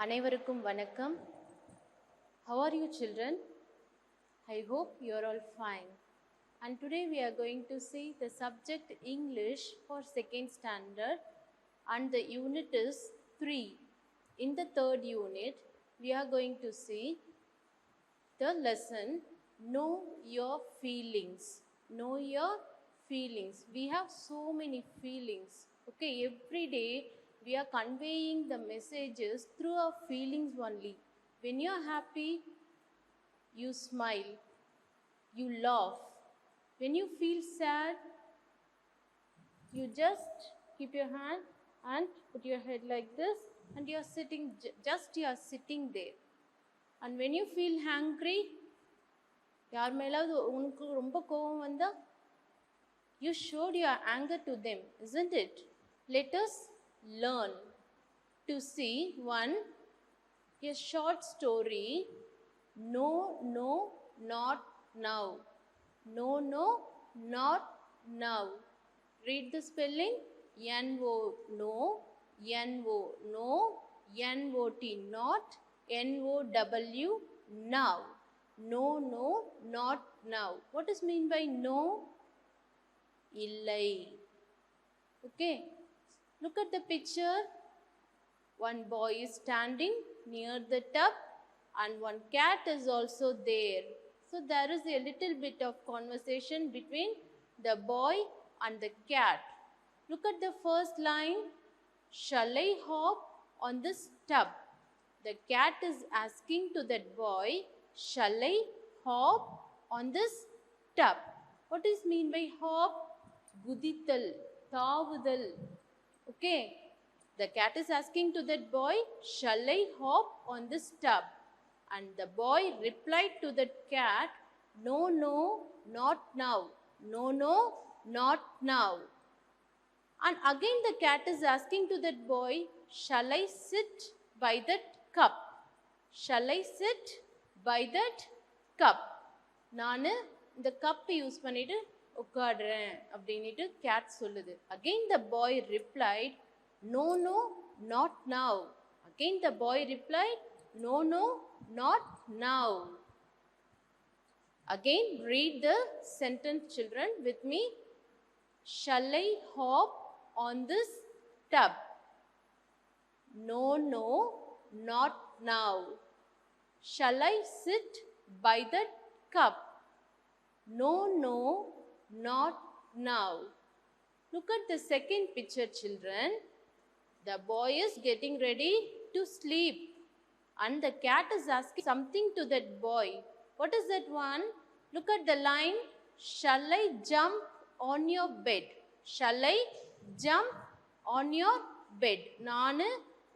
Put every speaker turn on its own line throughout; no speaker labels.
அனைவருக்கும் வணக்கம். How are you children? I hope you are all fine. And today we are going to see the subject English for 2nd standard and the unit is 3. In the 3rd unit we are going to see the lesson Know Your Feelings. Know your feelings. We have so many feelings. Okay, every day we are conveying the messages through our feelings only. When you are happy, you smile, you laugh. When you feel sad, you just keep your hand and put your head like this and you are sitting, you are sitting there. And when you feel hungry, யார் மேலாவது உனக்கு ரொம்ப கோபம் வந்தா, you showed your anger to them, isn't it? Let us learn to see a short story. No, no, not now. No, no, not now. Read the spelling. N-O, no, N-O, no, N-O-T, not, N-O-W, now. No, no, not now. What does mean by no? Illai. Okay. Look at the picture. One boy is standing near the tub and one cat is also there. So there is a little bit of conversation between the boy and the cat. Look at the first line. Shall I hop on this tub? The cat is asking to that boy, shall I hop on this tub? What is mean by hop? Gudithal, thavudal. Okay. The cat is asking to that boy, shall I hop on this tub? And the boy replied to that cat, no, no, not now. No, no, not now. And again the cat is asking to that boy, shall I sit by that cup? Shall I sit by that cup? நானு இந்த cup use பண்ணிட்டு உட்காடுறேன் அப்படின்ட்டு gate சொல்லுது. Again the boy replied, no, no, not now. Again the boy replied, no, no, not now. Again read the sentence children with me. Shall I hop on this tub? No, no, not now. Shall I sit by that cup? No, no, not now. Look at the second picture children. The boy is getting ready to sleep and the cat is asking something to that boy. What is that one? Look at the line. Shall I jump on your bed? Shall I jump on your bed? நானு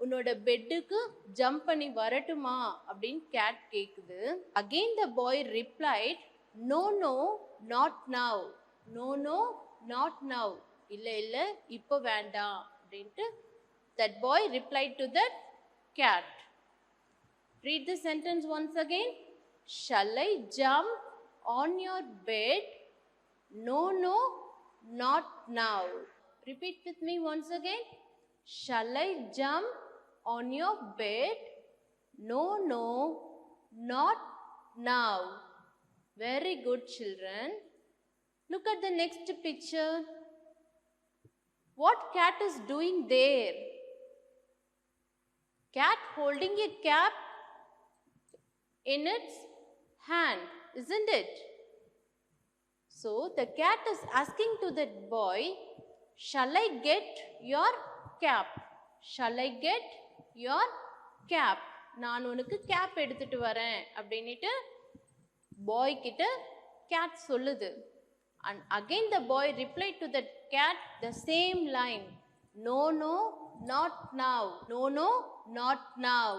உன்னோட பெட்டுக்கு jump பண்ணி வரட்டுமா அப்படின்னு gate கேக்குது. Again the boy replied, no, no, not now. No, no, not now. இல்ல இல்ல இப்போ வேண்டாம் அப்படின்ட்டு that boy replied to that cat. Read the sentence once again. Shall I jump on your bed? No, no, not now. Repeat with me once again. Shall I jump on your bed? No, no, not now. Very good children. Look at the next picture. What cat is doing there? Cat holding a cap in its hand, isn't it? So the cat is asking to that boy, shall I get your cap? Shall I get your cap? நான் உனக்கு gap எடுத்துட்டு வரேன் அப்படின்ட்டு boy கிட்ட cat சொல்லுது. And again the boy replied to that cat the same line. No, no, not now. No, no, not now.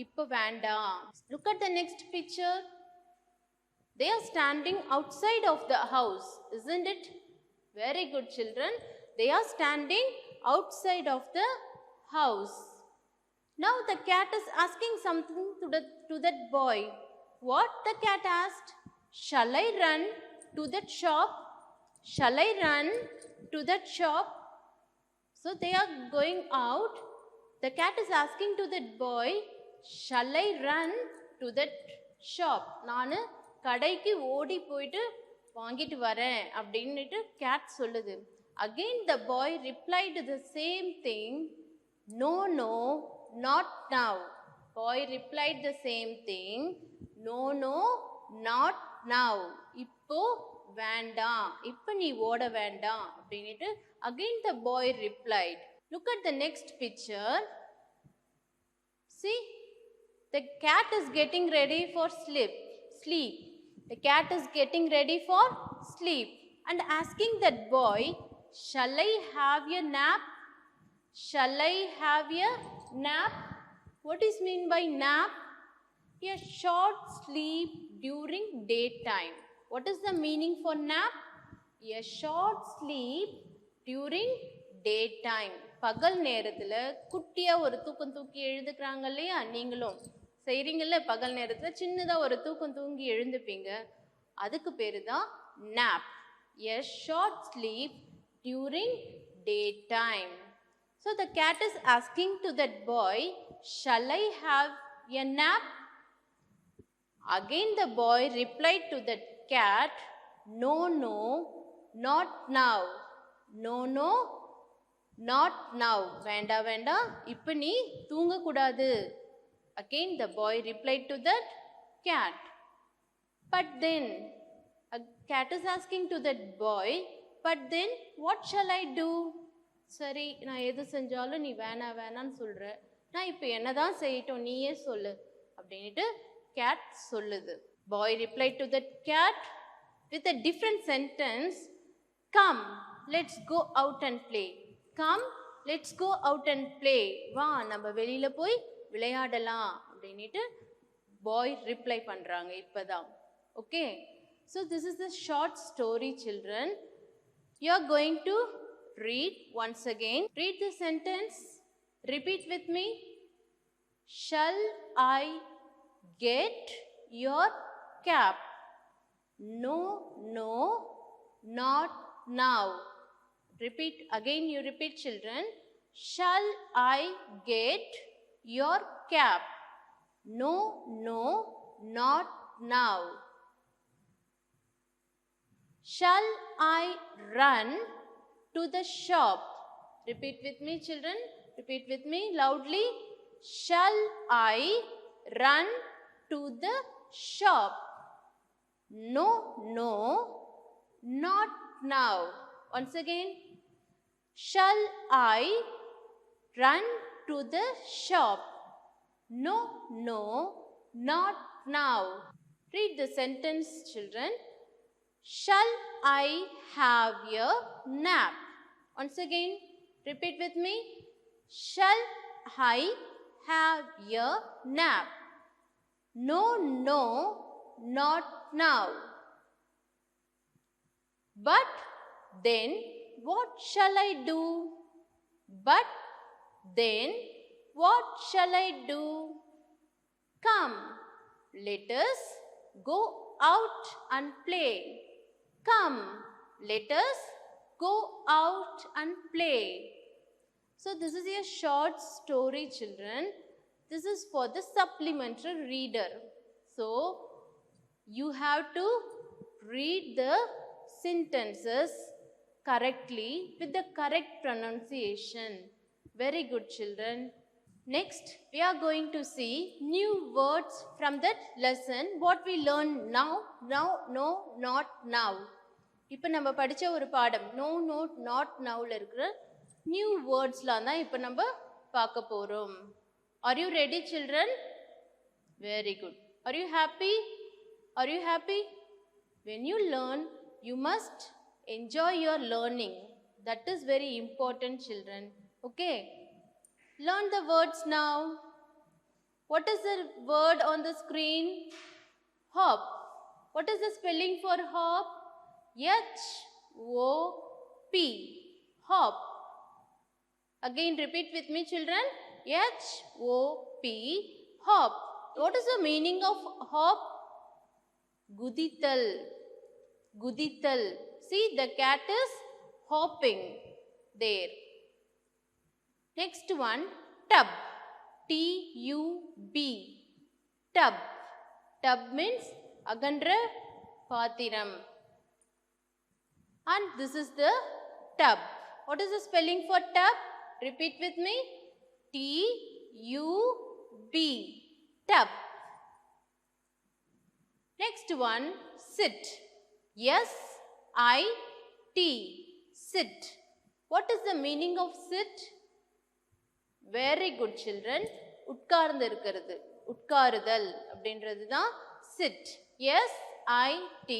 இப்போ வேண்டாம். Look at the next picture. They are standing outside of the house, isn't it? Very good children. They are standing outside of the house. Now the cat is asking something to that boy. What the cat asked? Shall I run to that shop? Shall I run to that shop? So they are going out. The cat is asking to that boy, shall I run to that shop? நான் கடைக்கு ஓடி போயிட்டு வாங்கிட்டு வரேன் அப்படின்னுட்டு cat சொல்லுது. Again the boy replied the same thing. No, no, not now. Boy replied the same thing. No, no, not now. இப்போ வேண்டாம், இப்போ நீ ஓட வேண்டாம் அப்படின்னுட்டு again the boy replied. Look at the next picture. See, the cat is getting ready for sleep. The cat is getting ready for sleep and asking that boy, shall I have a nap? Shall I have a nap? What is mean by nap? A short sleep during daytime. What is the meaning for nap? A short sleep during daytime. பகல் நேரத்தில் குட்டியாக ஒரு தூக்கம் தூக்கி எழுந்துக்கிறாங்க இல்லையா, நீங்களும் செய்கிறீங்கல்ல, பகல் நேரத்தில் சின்னதாக ஒரு தூக்கம் தூங்கி எழுந்துப்பீங்க, அதுக்கு பேர் தான் nap. A short sleep during daytime. So the cat is asking to that boy, shall I have a nap? Again the boy replied to that cat, no, no, not now. No, no, not now. வேண்டா வேண்டா, இப்போ நீ தூங்கக்கூடாது. Again the boy replied to that cat. But then, a cat is asking to that boy, but then what shall I do? சரி, நான் எது செஞ்சாலும் நீ வேணான்னு சொல்கிற, நான் இப்போ என்ன தான் செய்யட்டும், நீயே சொல்லு அப்படின்ட்டு cat சொல்லுது. Boy replied to that cat with a different sentence. Come, let's go out and play. Come, let's go out and play. வா, நம்ம வெளியில் போய் விளையாடலாம் அப்படின்ட்டு பாய் ரிப்ளை பண்ணுறாங்க இப்போதான். Okay, so this is the short story children. You are going to read once again. Read the sentence. Repeat with me. Shall I get your cap? No, no, not now. Repeat again. You repeat, children. Shall I get your cap? No, no, not now. Shall I run to the shop? Repeat with me, children. Repeat with me loudly. Shall I run to the shop? No, no, not now. Once again. Shall I run to the shop? No, no, not now. Read the sentence, children. Shall I have a nap? Once again, repeat with me. Shall I have a nap? No, no, not now. But then, what shall I do? But then, what shall I do? Come, let us go out and play. Come, let us go out and play. So this is a short story, children. This is for the supplementary reader. So you have to read the sentences correctly with the correct pronunciation. Very good, children. Next, we are going to see new words from that lesson. What we learn now, no, not now. இப்போ நம்ம படித்த ஒரு பாடம் no, note, not, நவுல இருக்கிற new வேர்ட்ஸ்லாம் தான் இப்போ நம்ம பார்க்க போகிறோம். Are you ready, children? Very good. Are you happy? Are you happy? When you learn, you must enjoy your learning. That is very important, children. Okay, learn the words now. What is the word on the screen? Hop. What is the spelling for hop? H-O-P. Hop. Again repeat with me, children. H-O-P. Hop. What is the meaning of hop? Gudital. Gudital. See, the cat is hopping there. Next one, tub. T-U-B. Tub. Tub means agandra paathiram. And this is the tub. What is the spelling for tub? Repeat with me. T-U-B. Tub. Next one, sit. S-I-T. Sit. What is the meaning of sit? Very good children. உட்கார்ந்து இருக்கிறது. உட்காருதல் அப்படின்றது தான் sit. S-I-T.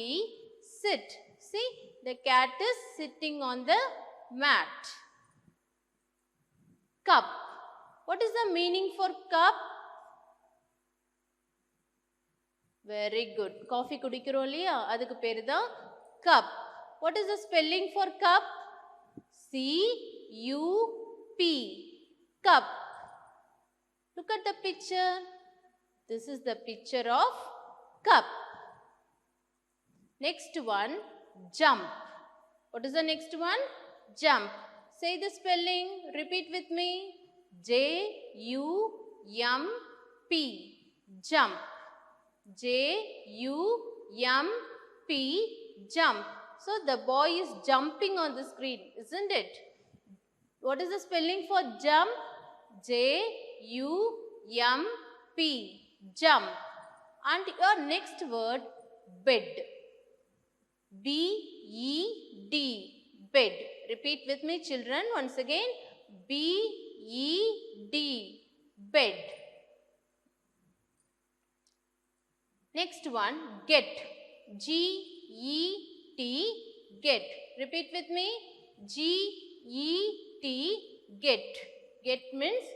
Sit. See, the cat is sitting on the mat. Cup. What is the meaning for cup? Very good. Coffee குடிக்கிறோம் இல்லையா, அதுக்கு பேரு தான் cup. What is the spelling for cup? C-U-P. Cup. Look at the picture. This is the picture of cup. Next one, jump. What is the next one? Jump. Say the spelling. Repeat with me. J-U-M-P. Jump. J-U-M-P. Jump. So the boy is jumping on the screen, isn't it? What is the spelling for jump? J-U-M-P. Jump. And your next word, bed. B-E-D. Bed. Repeat with me children once again. B-E-D. Bed. Next one, get. G-E-T. Get. Repeat with me. G-E-T. Get. Get means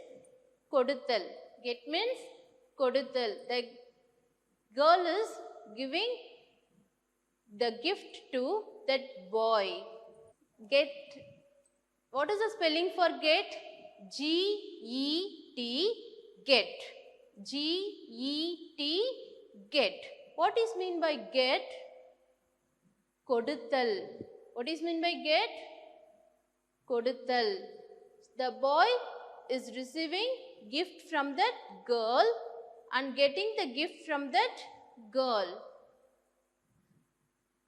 கொடுத்தல். Get means கொடுத்தல். The girl is giving the gift to that boy. Get. What is the spelling for get? G-E-T. Get. G-E-T. Get. What is mean by get? கொடுத்தல். What is mean by get? கொடுத்தல். The boy is receiving gift from that girl and getting the gift from that girl.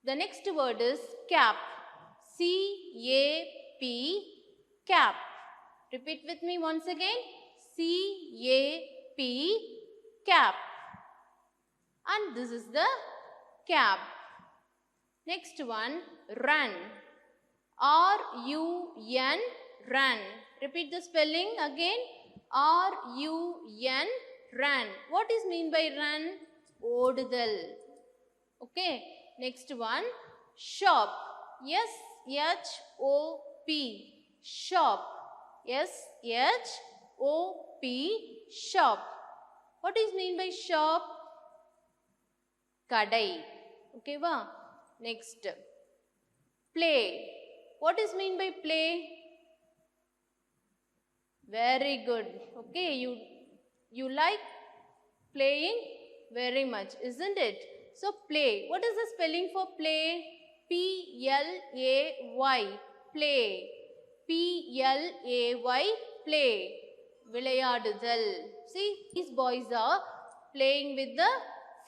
The next word is cap. C-A-P. Cap. Repeat with me once again. C-A-P. Cap. And this is the cap. Next one, run. R-U-N. Run. Repeat the spelling again. R-U-N. Run. What is mean by run? ஓடுதல். Okay. Next one, shop. S-H-O-P. Shop. S-H-O-P. Shop. What is mean by shop? கடை. Okay va? Next, play. What is mean by play? Very good. Okay, you like playing very much, isn't it? So play. What is the spelling for play? P-L-A-Y. Play. P-L-A-Y. Play. விளையாடுதல். See, these boys are playing with the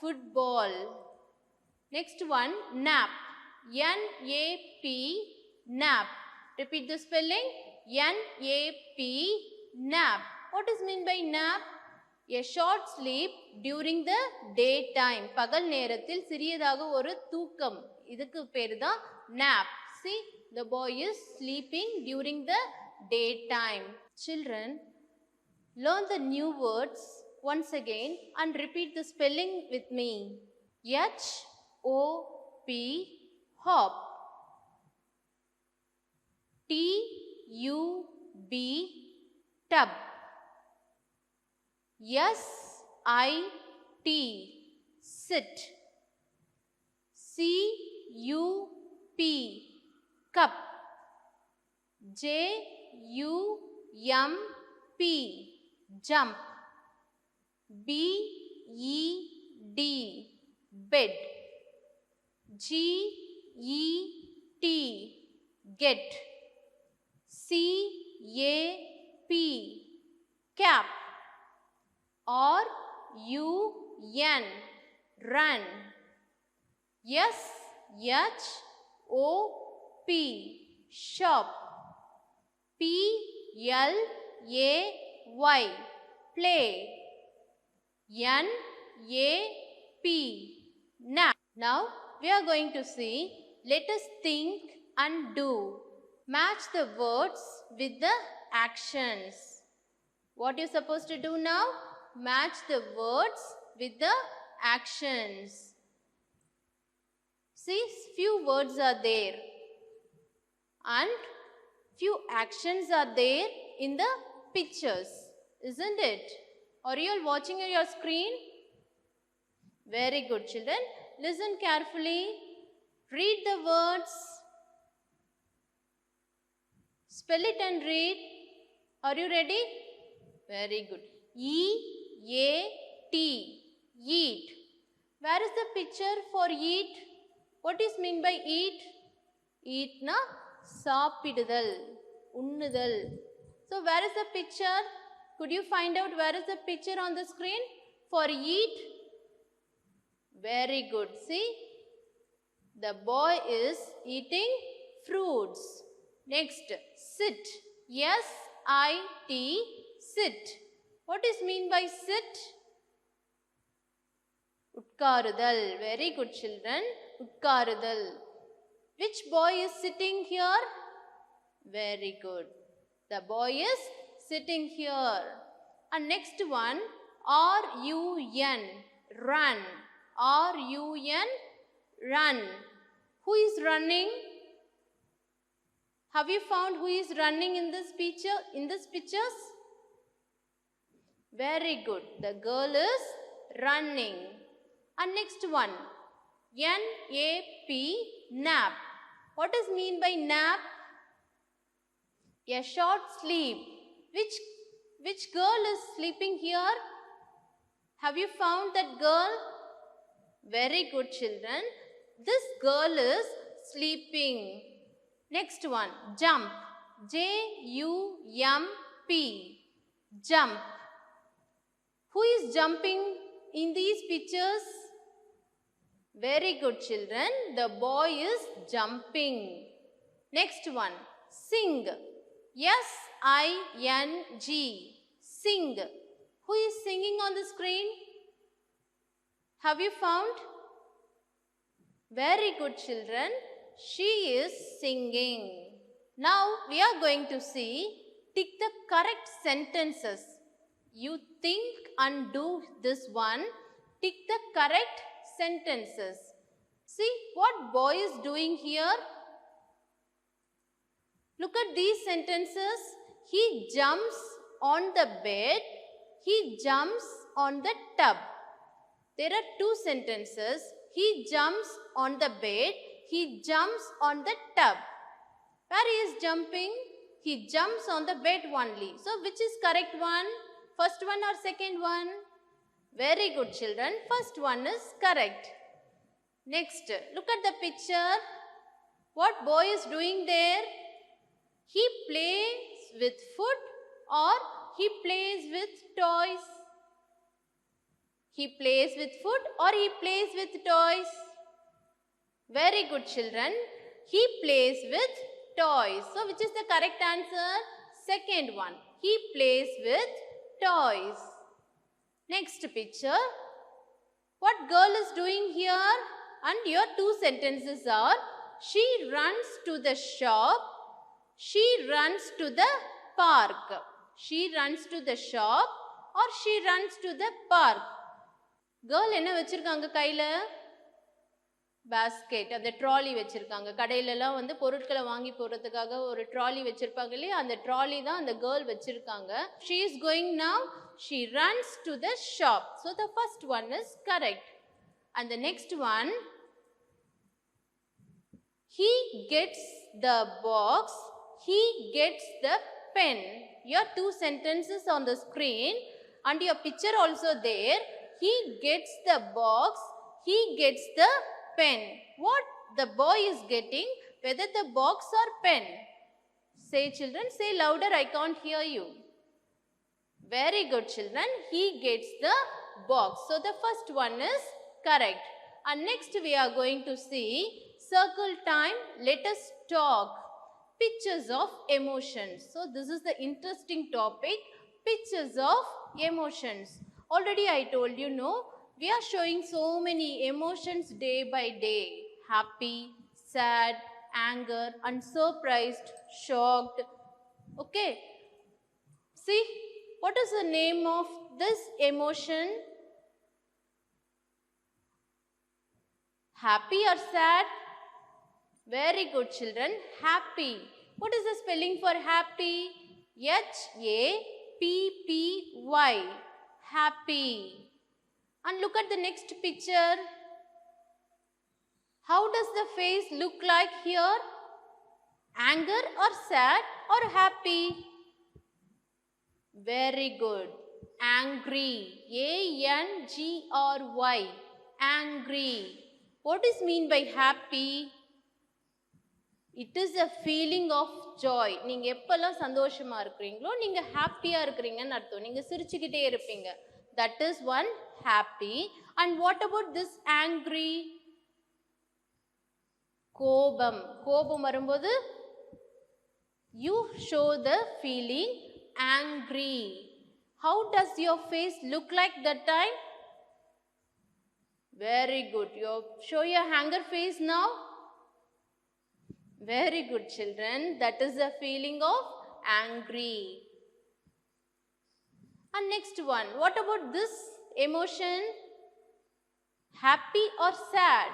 football. Next one, nap. N-A-P. Nap. Repeat the spelling. N-A-P. Nap. What is mean by nap? A short sleep during the daytime. பகல் நேரத்தில் சிறியதாக ஒரு தூக்கம். இதுக்கு பேரு தான் nap. See, the boy is sleeping during the daytime. Children, learn the new words once again and repeat the spelling with me. H-O-P. Hop. T-U-B. Tub. S-I-T. Sit. C-U-P. Cup. J-U-M-P. Jump. B-E-D. Bed. G-E-T. Get. C-A-P. Cap. R-U-N, run. S-H-O-P, shop. P-L-A-Y, play. N-A-P, nap. Now we are going to see, let us think and do. Match the words with the actions. What you supposed to do now? Match the words with the actions. See, few words are there and few actions are there in the pictures, isn't it? Are you all watching on your screen? Very good, children. Listen carefully. Read the words. Spell it and read. Are you ready? Very good. E-A-T, eat. Where is the picture for eat? What is mean by eat? Eat na சாப்பிடுதல், உண்ணுதல். So where is the picture? Could you find out where is the picture on the screen for eat? Very good. See, the boy is eating fruits. Next, sit. S-I-T, sit. What is mean by sit? உட்காருதல். Very good, children. உட்காருதல். Which boy is sitting here? Very good. The boy is sitting here. And next one, R-U-N, run. R-U-N, run. Who is running? Have you found who is running in this picture? In this pictures? Very good. The girl is running. And next one, N-A-P, nap. What does mean by nap? A short sleep. Which girl is sleeping here? Have you found that girl? Very good, children. This girl is sleeping. Next one, jump. J-U-M-P, jump. Who is jumping in these pictures? Very good, children. The boy is jumping. Next one, sing. S-I-N-G, sing. Who is singing on the screen? Have you found? Very good, children. She is singing. Now we are going to see, tick the correct sentences. You think and do this one. Tick the correct sentences. See what boy is doing here. Look at these sentences. He jumps on the bed. He jumps on the tub. There are two sentences. He jumps on the bed. He jumps on the tub. Where he is jumping? He jumps on the bed only. So which is correct one? First one or second one? Very good, children. First one is correct. Next, look at the picture. What boy is doing there? He plays with food or he plays with toys? He plays with food or he plays with toys? Very good, children. He plays with toys. So which is the correct answer? Second one. He plays with toys. Next picture. What girl is doing here? And your two sentences are, she runs to the shop. She runs to the park. She runs to the shop or she runs to the park. Girl என்ன வச்சிருக்காங்க கையில? basket, அந்த trolley வச்சிருக்காங்க. கடையிலலாம் வந்து பொருட்களை வாங்கி போறதுக்காக ஒரு ட்ராலி வச்சிருப்பாங்க இல்லையா, அந்த ட்ராலி தான் அந்த கேர்ள் வச்சிருக்காங்க. She is going now. She runs to the shop. So the first one is correct. And the next one, he gets the box. He gets the pen. Your two sentences on the screen and your picture also there. He gets the box. He gets the pen. What the boy is getting, whether the box or pen? Say children, say louder, I can't hear you. Very good children. He gets the box. So the first one is correct. And next we are going to see circle time. Let us talk. Pictures of emotions. So this is the interesting topic. Pictures of emotions. Already I told you, no, we are showing so many emotions day by day. Happy, sad, anger, unsurprised, shocked. Okay. See, what is the name of this emotion? Happy or sad? Very good children. Happy. What is the spelling for happy? H-A-P-P-Y. Happy. And look at the next picture. How does the face look like here? Anger or sad or happy? Very good. Angry. A-N-G-R-Y. Angry. What is mean by happy? It is a feeling of joy. நீங்க எப்பெல்லாம் சந்தோஷமா இருக்கீங்களோ நீங்க ஹாப்பியா இருக்கீங்கன்னு அர்த்தம். நீங்க சிரிச்சுக்கிட்டே இருப்பீங்க. That is one happy. And what about this angry? கோபம். கோபம் வரும்போது you show the feeling angry. How does your face look like that time? Very good. You show your anger face now. Very good children. That is the feeling of angry. And next one. What about this emotion? Happy or sad?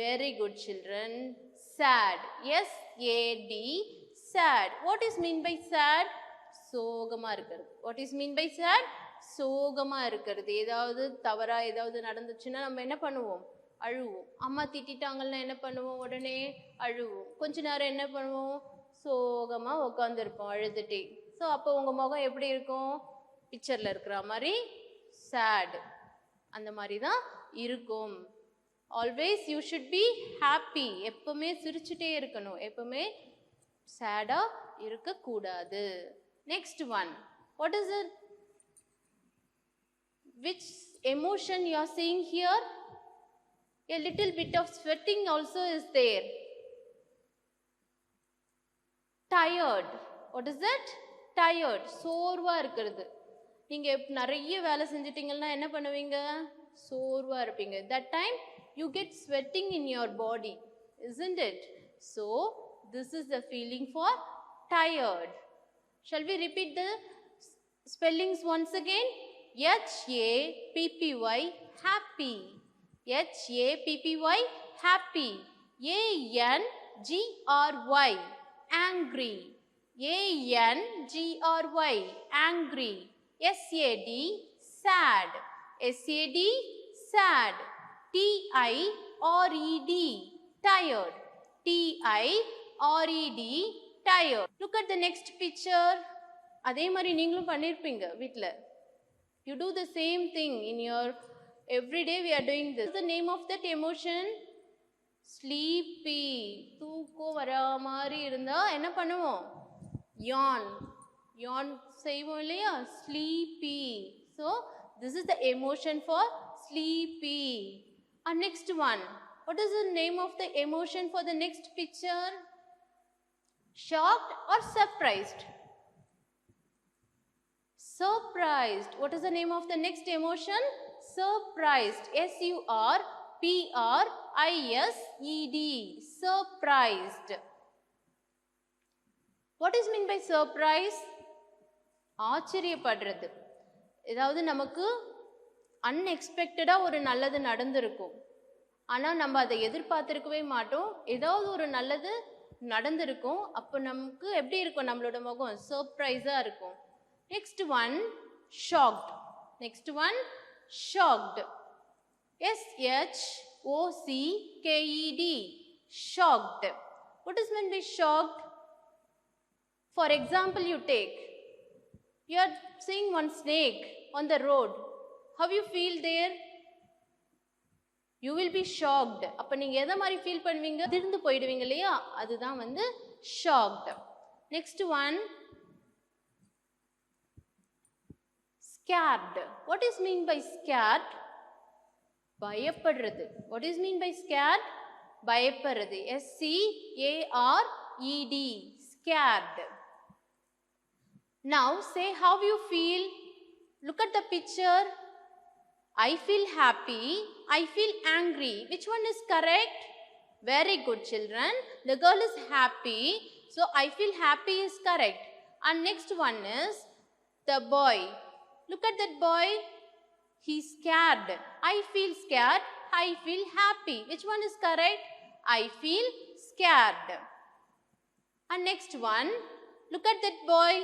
Very good children. Sad. S-A-D. Sad. What is mean by sad? சோகமா இருக்கிறது. What is mean by sad? சோகமா இருக்கிறது. ஏதாவது தவறா ஏதாவது நடந்துச்சுன்னா நம்ம என்ன பண்ணுவோம்? அழுவோம். அம்மா திட்டிட்டாங்கன்னா என்ன பண்ணுவோம்? உடனே அழுவோம். கொஞ்ச நேரம் என்ன பண்ணுவோம்? சோகமா உட்காந்துருப்போம் அழுதுட்டே. ஸோ அப்போ உங்கள் முகம் எப்படி இருக்கும்? பிக்சரில் இருக்கிற மாதிரி சேட் அந்த மாதிரி தான் இருக்கும். Always you should be happy. எப்பவுமே சிரிச்சுட்டே இருக்கணும். எப்பவுமே சேடாக இருக்கக்கூடாது. Next one. What is it? Which emotion you are seeing here? A little bit of sweating also is there. Tired. What is that? Tired. சோர்வா இருக்கிறது. நீங்க நிறைய வேலை செஞ்சிட்டீங்கன்னா என்ன பண்ணுவீங்க? சோர்வா இருப்பீங்க. That time you get sweating in your body, isn't it? So this is the feeling for tired. Shall we repeat the spellings once again? H-A-P-P-Y. Happy. H-A-P-P-Y. Happy. A-N-G-R-Y. Angry. A-N-G-R-Y. Angry. S-A-D. Sad. S-A-D. Sad. T-I-R-E-D. Tired. T-I-R-E-D. Tired. Look at the next picture. அதே மாதிரி நீங்களும் பண்ணியிருப்பீங்க வீட்டில். You do the same thing in your every day. We are doing this. What's the name of that emotion? Sleepy. தூக்கம் வர மாதிரி இருந்தா என்ன பண்ணுவோம்? Yawn. Yawn செய்வோம் இல்லையா? Sleepy. So this is the emotion for sleepy. And next one. What is the name of the emotion for the next picture? Shocked or surprised? Surprised. What is the name of the next emotion? Surprised. S-U-R-P-R-I-S-E-D. Surprised. What is mean by surprise? ஆச்சரியப்படுறது. ஏதாவது நமக்கு அன்எக்ஸ்பெக்டடாக ஒரு நல்லது நடந்திருக்கும். ஆனால் நம்ம அதை எதிர்பார்த்துருக்கவே மாட்டோம். ஏதாவது ஒரு நல்லது நடந்திருக்கும். அப்போ நமக்கு எப்படி இருக்கும்? நம்மளோட முகம் சர்ப்ரைஸாக இருக்கும். Next one, shocked. Next one, shocked. S-H-O-C-K-E-D. Shocked. What is meant by shocked? For example, you take. You are seeing one snake on the road. How you feel there? You will be shocked. அப்போ நீங்கள் எதை மாதிரி feel பண்ணுவீங்க? திருந்து போயிடுவீங்க இல்லையா? அதுதான் shocked. Next one. Scared. What is mean by scared? பயப்படுறது. What is mean by scared? பயப்படுறது. S-C-A-R-E-D. Scared. Now say how you feel. Look at the picture. I feel happy. I feel angry. Which one is correct? Very good, children. The girl is happy. So I feel happy is correct. And next one is the boy. Look at that boy. He's scared. I feel scared. I feel happy. Which one is correct? I feel scared. And next one. Look at that boy.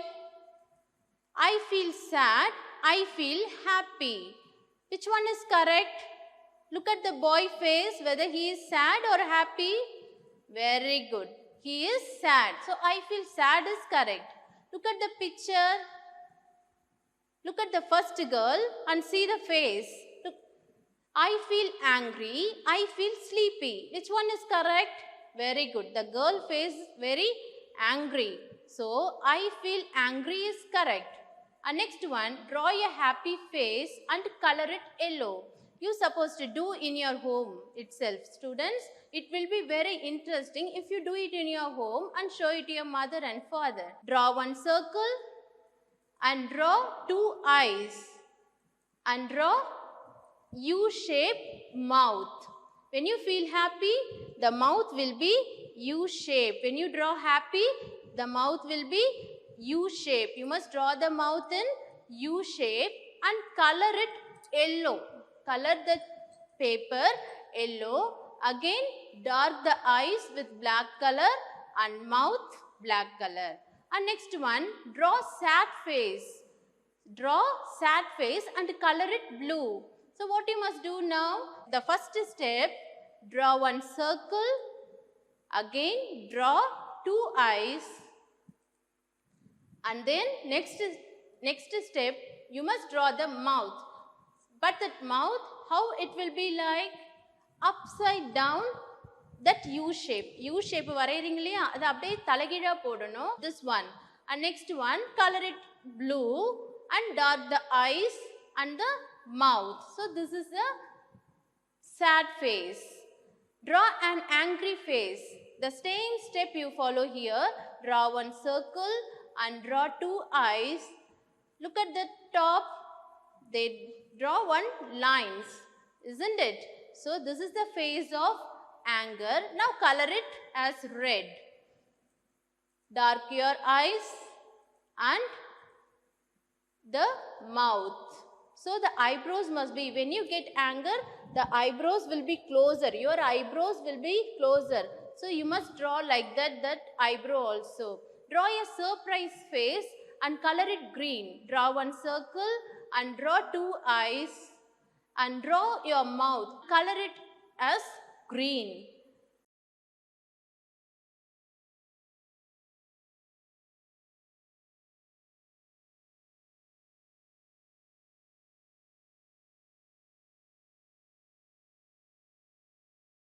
I feel sad. I feel happy. Which one is correct? Look at the boy face, whether he is sad or happy. Very good. He is sad. So I feel sad is correct. Look at the picture. Look at the first girl and see the face. Look. I feel angry. I feel sleepy. Which one is correct? Very good. The girl face is very angry. So I feel angry is correct. And next one, draw a happy face and color it yellow. You supposed to do in your home itself, students. It will be very interesting if you do it in your home and show it to your mother and father. Draw one circle and draw two eyes and draw U-shaped mouth. When you feel happy, the mouth will be U-shaped. When you draw happy, the mouth will be U-shape. You must draw the mouth in U-shape and color it yellow. Color the paper yellow. Again, dark the eyes with black color and mouth black color. And next one, draw sad face. Draw sad face and color it blue. So what you must do now? The first step, draw one circle. Again, draw two eyes. And then next step, you must draw the mouth. But that mouth, how it will be like? Upside down, that U shape. U shape வரையறீங்களா? அது அப்படியே தலைகீழா போடணும். This one. And next one, color it blue and dark the eyes and the mouth. So this is a sad face. Draw an angry face. The same step you follow here. Draw one circle and draw two eyes. Look at the top. They draw one lines, isn't it? So this is the face of anger. Now color it as red. Dark your eyes and the mouth. So the eyebrows must be, when you get anger, the eyebrows will be closer. Your eyebrows will be closer. So you must draw like that eyebrow also. Draw a surprise face and color it green. Draw one circle and draw two eyes and draw your mouth. Color it as green.